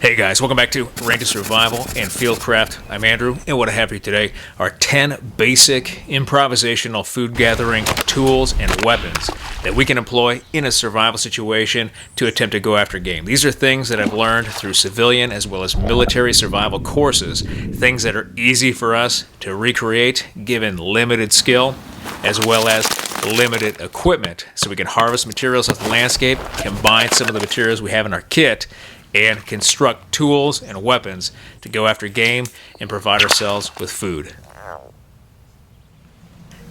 Hey guys, welcome back to Ranger Survival and Fieldcraft. I'm Andrew, and what I have for you today are 10 basic improvisational food gathering tools and weapons that we can employ in a survival situation to attempt to go after game. These are things that I've learned through civilian as well as military survival courses, things that are easy for us to recreate given limited skill as well as limited equipment, so we can harvest materials off the landscape, combine some of the materials we have in our kit, and construct tools and weapons to go after game and provide ourselves with food.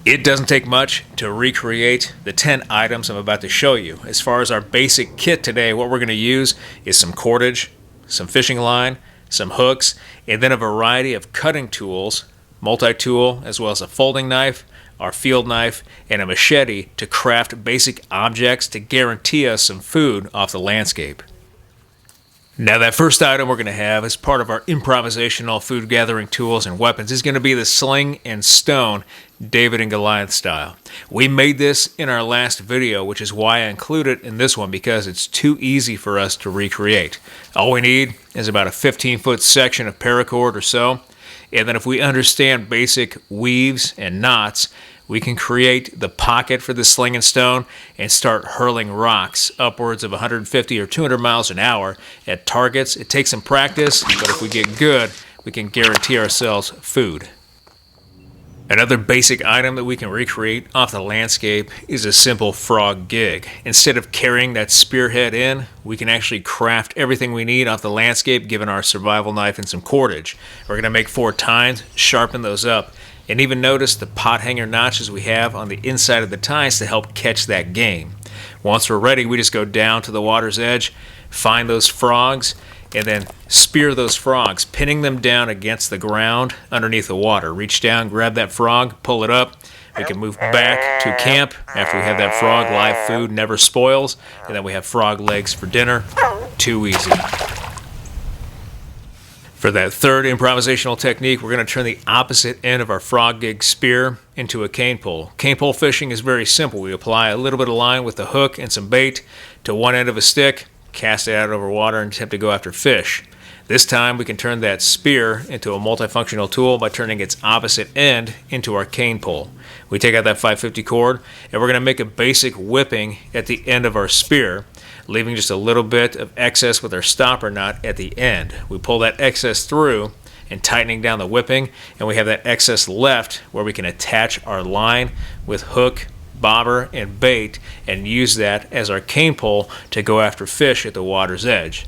It doesn't take much to recreate the 10 items I'm about to show you. As far as our basic kit today, what we're going to use is some cordage, some fishing line, some hooks, and then a variety of cutting tools, multi-tool, as well as a folding knife, our field knife, and a machete to craft basic objects to guarantee us some food off the landscape. Now, that first item we're going to have as part of our improvisational food gathering tools and weapons is going to be the sling and stone, David and Goliath style. We made this in our last video, which is why I include it in this one, because it's too easy for us to recreate. All we need is about a 15-foot section of paracord or so, and then if we understand basic weaves and knots, we can create the pocket for the sling and stone and start hurling rocks upwards of 150 or 200 miles an hour at targets. It takes some practice, but if we get good, we can guarantee ourselves food. Another basic item that we can recreate off the landscape is a simple frog gig. Instead of carrying that spearhead in, we can actually craft everything we need off the landscape given our survival knife and some cordage. We're going to make 4 tines, sharpen those up, and even notice the pot hanger notches we have on the inside of the tines to help catch that game. Once we're ready, we just go down to the water's edge, find those frogs, and then spear those frogs, pinning them down against the ground underneath the water. Reach down, grab that frog, pull it up. We can move back to camp after we have that frog. Live food never spoils. And then we have frog legs for dinner. Too easy. For that third improvisational technique, we're going to turn the opposite end of our frog gig spear into a cane pole. Cane pole fishing is very simple. We apply a little bit of line with a hook and some bait to one end of a stick, cast it out over water, and attempt to go after fish. This time we can turn that spear into a multifunctional tool by turning its opposite end into our cane pole. We take out that 550 cord, and we're going to make a basic whipping at the end of our spear, leaving just a little bit of excess with our stopper knot at the end. We pull that excess through and tightening down the whipping, and we have that excess left where we can attach our line with hook, bobber, and bait and use that as our cane pole to go after fish at the water's edge.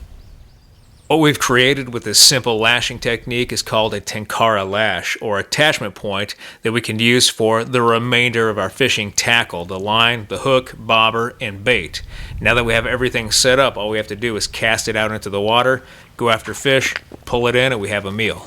What we've created with this simple lashing technique is called a tenkara lash, or attachment point that we can use for the remainder of our fishing tackle, the line, the hook, bobber, and bait. Now that we have everything set up, all we have to do is cast it out into the water, go after fish, pull it in, and we have a meal.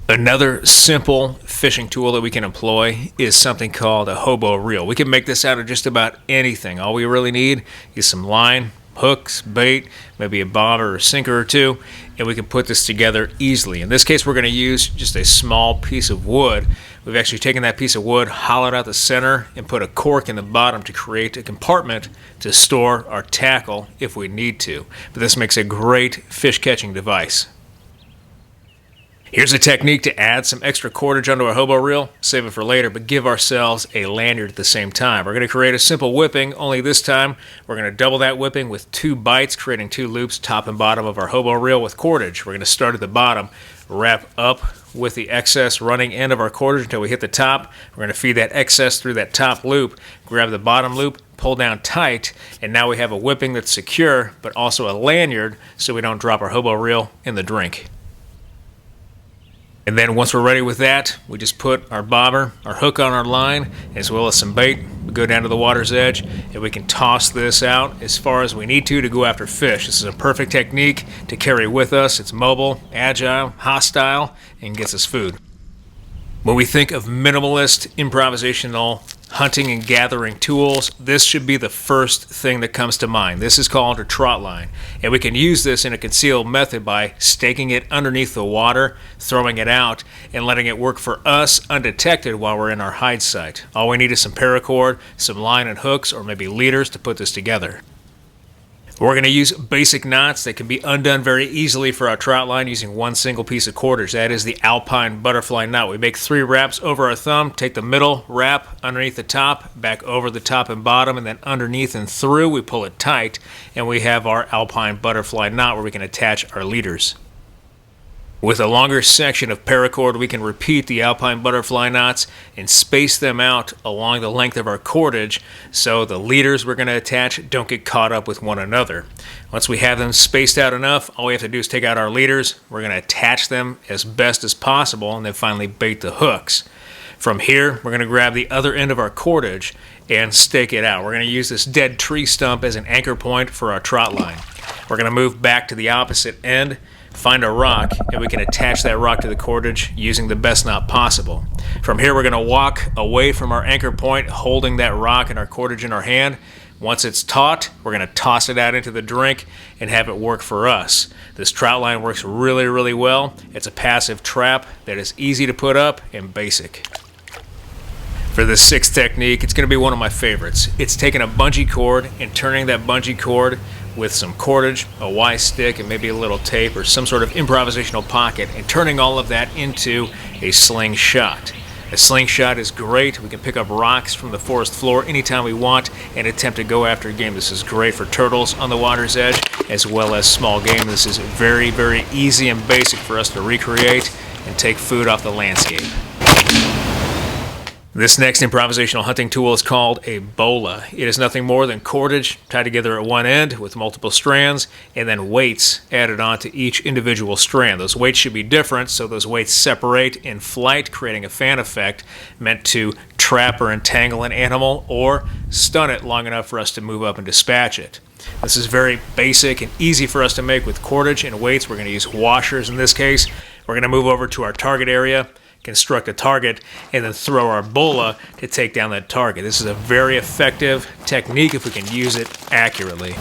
Another simple fishing tool that we can employ is something called a hobo reel. We can make this out of just about anything. All we really need is some line, hooks, bait, maybe a bobber or sinker or two, and we can put this together easily. In this case, we're going to use just a small piece of wood. We've actually taken that piece of wood, hollowed out the center, and put a cork in the bottom to create a compartment to store our tackle if we need to. But this makes a great fish catching device. Here's a technique to add some extra cordage onto our hobo reel. Save it for later, but give ourselves a lanyard at the same time. We're going to create a simple whipping, only this time we're going to double that whipping with 2 bites, creating 2 loops top and bottom of our hobo reel with cordage. We're going to start at the bottom, wrap up with the excess running end of our cordage until we hit the top. We're going to feed that excess through that top loop, grab the bottom loop, pull down tight, and now we have a whipping that's secure, but also a lanyard so we don't drop our hobo reel in the drink. And then once we're ready with that, we just put our bobber, our hook on our line, as well as some bait. We go down to the water's edge, and we can toss this out as far as we need to go after fish. This is a perfect technique to carry with us. It's mobile, agile, hostile, and gets us food. When we think of minimalist, improvisational hunting and gathering tools, this should be the first thing that comes to mind. This is called a trot line, and we can use this in a concealed method by staking it underneath the water, throwing it out, and letting it work for us undetected while we're in our hide site. All we need is some paracord, some line and hooks, or maybe leaders to put this together. We're going to use basic knots that can be undone very easily for our trout line using one single piece of cordage. That is the Alpine butterfly knot. We make 3 wraps over our thumb, take the middle wrap underneath the top, back over the top and bottom, and then underneath and through. We pull it tight, and we have our Alpine butterfly knot where we can attach our leaders. With a longer section of paracord, we can repeat the Alpine butterfly knots and space them out along the length of our cordage so the leaders we're going to attach don't get caught up with one another. Once we have them spaced out enough, all we have to do is take out our leaders. We're going to attach them as best as possible and then finally bait the hooks. From here, we're going to grab the other end of our cordage and stake it out. We're going to use this dead tree stump as an anchor point for our trot line. We're going to move back to the opposite end, find a rock, and we can attach that rock to the cordage using the best knot possible. From here, we're going to walk away from our anchor point, holding that rock and our cordage in our hand. Once it's taut, we're going to toss it out into the drink and have it work for us. This trout line works really, really well. It's a passive trap that is easy to put up and basic. For the 6th technique, it's going to be one of my favorites. It's taking a bungee cord and turning that bungee cord with some cordage, a Y stick, and maybe a little tape or some sort of improvisational pocket, and turning all of that into a slingshot. A slingshot is great. We can pick up rocks from the forest floor anytime we want and attempt to go after game. This is great for turtles on the water's edge as well as small game. This is very, very easy and basic for us to recreate and take food off the landscape. This next improvisational hunting tool is called a bola. It is nothing more than cordage tied together at one end with multiple strands and then weights added onto each individual strand. Those weights should be different so those weights separate in flight, creating a fan effect meant to trap or entangle an animal or stun it long enough for us to move up and dispatch it. This is very basic and easy for us to make with cordage and weights. We're going to use washers in this case. We're going to move over to our target area, construct a target, and then throw our bola to take down that target. This is a very effective technique if we can use it accurately.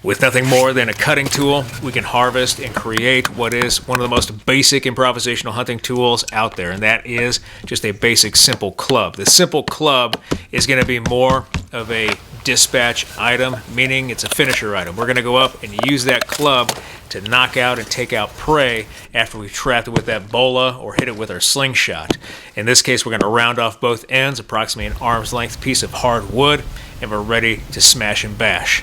With nothing more than a cutting tool, we can harvest and create what is one of the most basic improvisational hunting tools out there, and that is just a basic simple club. The simple club is going to be more of a dispatch item, meaning it's a finisher item. We're going to go up and use that club to knock out and take out prey after we've trapped it with that bola or hit it with our slingshot. In this case, we're going to round off both ends, approximately an arm's length piece of hard wood, and we're ready to smash and bash.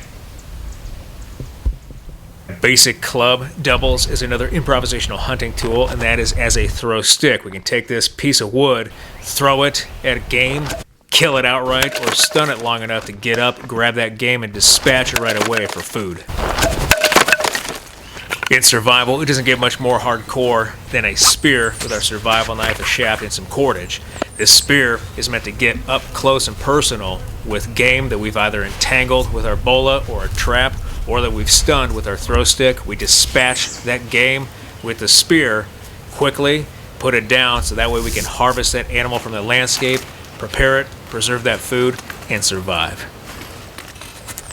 Basic club doubles as another improvisational hunting tool, and that is as a throw stick. We can take this piece of wood, throw it at game, kill it outright, or stun it long enough to get up, grab that game, and dispatch it right away for food. In survival, it doesn't get much more hardcore than a spear with our survival knife, a shaft, and some cordage. This spear is meant to get up close and personal with game that we've either entangled with our bola or a trap, or that we've stunned with our throw stick. We dispatch that game with the spear quickly, put it down so that way we can harvest that animal from the landscape, prepare it, preserve that food, and survive.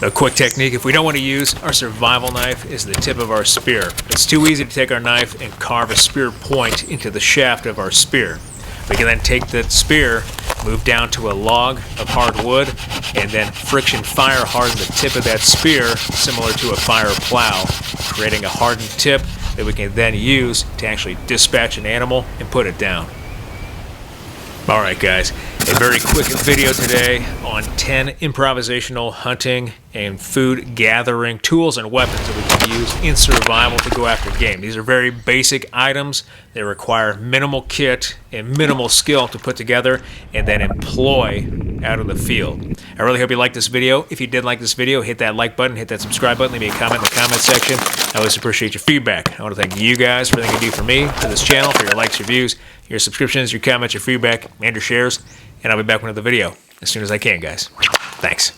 A quick technique, if we don't want to use our survival knife, is the tip of our spear. It's too easy to take our knife and carve a spear point into the shaft of our spear. We can then take that spear, move down to a log of hard wood, and then friction fire harden the tip of that spear, similar to a fire plow, creating a hardened tip that we can then use to actually dispatch an animal and put it down. Alright guys, a very quick video today on 10 improvisational hunting and food gathering tools and weapons that we can use in survival to go after game. These are very basic items. They require minimal kit and minimal skill to put together and then employ out in the field. I really hope you liked this video. If you did like this video, hit that like button, hit that subscribe button, leave me a comment in the comment section. I always appreciate your feedback. I want to thank you guys for everything you do for me, for this channel, for your likes, your views, your subscriptions, your comments, your feedback, and your shares. And I'll be back with another video as soon as I can, guys. Thanks.